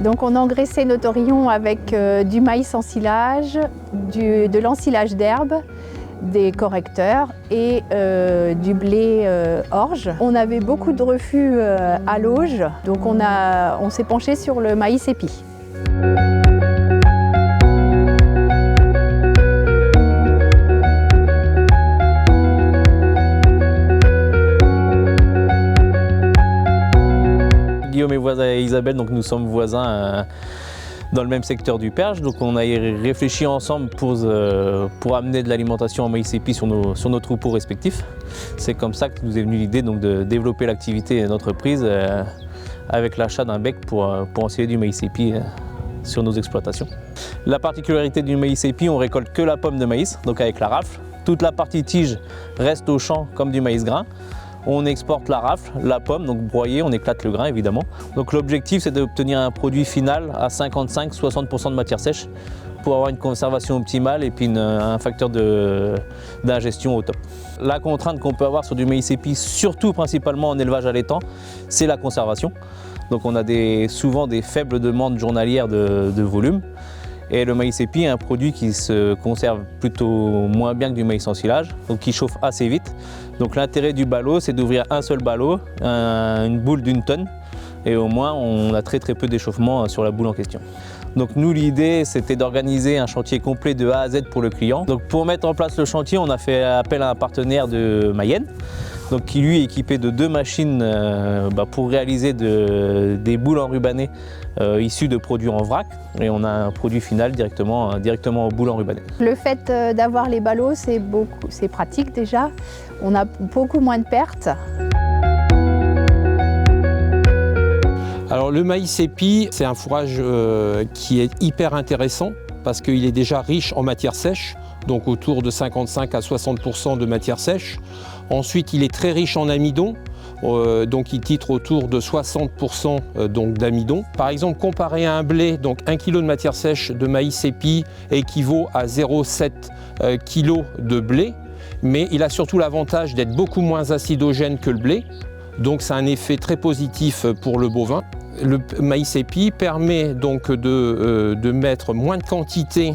Donc on a engraissé nos taurillons avec du maïs en silage, de l'ensilage d'herbe, des correcteurs et du blé orge. On avait beaucoup de refus à l'auge, donc on s'est penché sur le maïs épi. Guillaume est voisin et Isabelle, donc nous sommes voisins dans le même secteur du Perche. Donc on a réfléchi ensemble pour amener de l'alimentation en maïs épi sur nos troupeaux respectifs. C'est comme ça que nous est venue l'idée de développer l'activité d'entreprise avec l'achat d'un bec pour enseigner du maïs épi sur nos exploitations. La particularité du maïs épi, on récolte que la pomme de maïs, donc avec la rafle. Toute la partie tige reste au champ comme du maïs grain. On exporte la rafle, la pomme, donc broyée, on éclate le grain évidemment. Donc l'objectif c'est d'obtenir un produit final à 55-60% de matière sèche pour avoir une conservation optimale et puis un facteur d'ingestion au top. La contrainte qu'on peut avoir sur du maïs épi, surtout principalement en élevage allaitant, c'est la conservation. Donc on a souvent des faibles demandes journalières de volume. Et le maïs épi est un produit qui se conserve plutôt moins bien que du maïs en silage, donc qui chauffe assez vite. Donc l'intérêt du ballot, c'est d'ouvrir un seul ballot, une boule d'1 tonne, et au moins on a très peu d'échauffement sur la boule en question. Donc nous, l'idée, c'était d'organiser un chantier complet de A à Z pour le client. Donc pour mettre en place le chantier, on a fait appel à un partenaire de Mayenne, donc qui lui est équipé de 2 machines pour réaliser des boules enrubannées issues de produits en vrac, et on a un produit final directement aux boules enrubannées. Le fait d'avoir les ballots, c'est pratique déjà. On a beaucoup moins de pertes. Alors le maïs épi, c'est un fourrage qui est hyper intéressant parce qu'il est déjà riche en matière sèche, donc autour de 55 à 60% de matière sèche. Ensuite, il est très riche en amidon, donc il titre autour de 60% d'amidon. Par exemple, comparé à un blé, donc 1 kg de matière sèche de maïs épi équivaut à 0,7 kg de blé, mais il a surtout l'avantage d'être beaucoup moins acidogène que le blé, donc c'est un effet très positif pour le bovin. Le maïs épi permet donc de mettre moins de quantité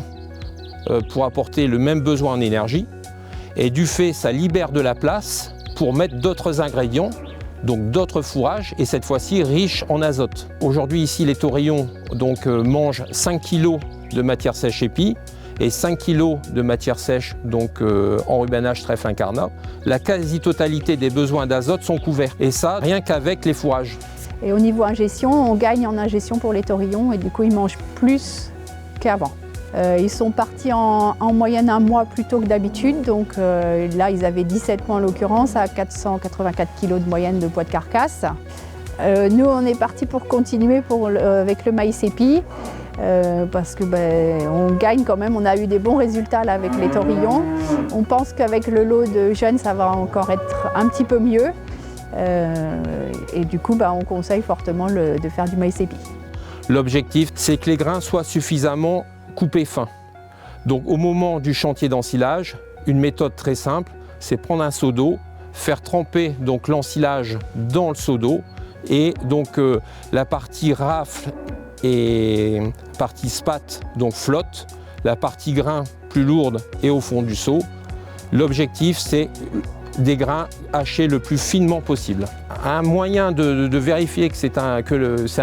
pour apporter le même besoin en énergie, et du fait, ça libère de la place pour mettre d'autres ingrédients, donc d'autres fourrages, et cette fois-ci riches en azote. Aujourd'hui ici, les taurillons mangent 5 kg de matière sèche épi et 5 kg de matière sèche enrubanage trèfle incarnat. La quasi-totalité des besoins d'azote sont couverts, et ça rien qu'avec les fourrages. Et au niveau ingestion, on gagne en ingestion pour les taurillons et du coup ils mangent plus qu'avant. Ils sont partis en moyenne 1 mois plus tôt que d'habitude, donc là ils avaient 17 mois en l'occurrence, à 484 kg de moyenne de poids de carcasse. Nous on est parti pour continuer avec le maïs épi, parce que on gagne quand même, on a eu des bons résultats là, avec les taurillons. On pense qu'avec le lot de jeunes ça va encore être un petit peu mieux. Et du coup, on conseille fortement de faire du maïs épi. L'objectif, c'est que les grains soient suffisamment coupés fins. Donc au moment du chantier d'ensilage, une méthode très simple, c'est prendre un seau d'eau, faire tremper l'ensilage dans le seau d'eau, et donc la partie rafle et partie spate flotte, la partie grain plus lourde est au fond du seau. L'objectif, c'est des grains hachés le plus finement possible. Un moyen de vérifier que c'est un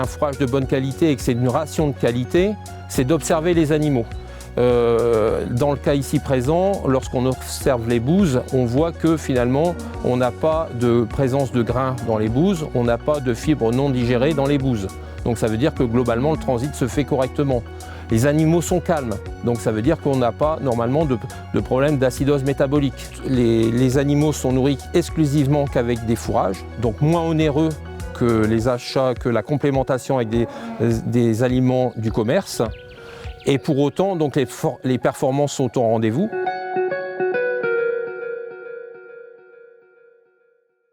fourrage de bonne qualité et que c'est une ration de qualité, c'est d'observer les animaux. Dans le cas ici présent, lorsqu'on observe les bouses, on voit que finalement on n'a pas de présence de grains dans les bouses, on n'a pas de fibres non digérées dans les bouses. Donc ça veut dire que globalement le transit se fait correctement. Les animaux sont calmes, donc ça veut dire qu'on n'a pas normalement de problème d'acidose métabolique. Les animaux sont nourris exclusivement qu'avec des fourrages, donc moins onéreux que les achats, que la complémentation avec des aliments du commerce. Et pour autant, les performances sont au rendez-vous.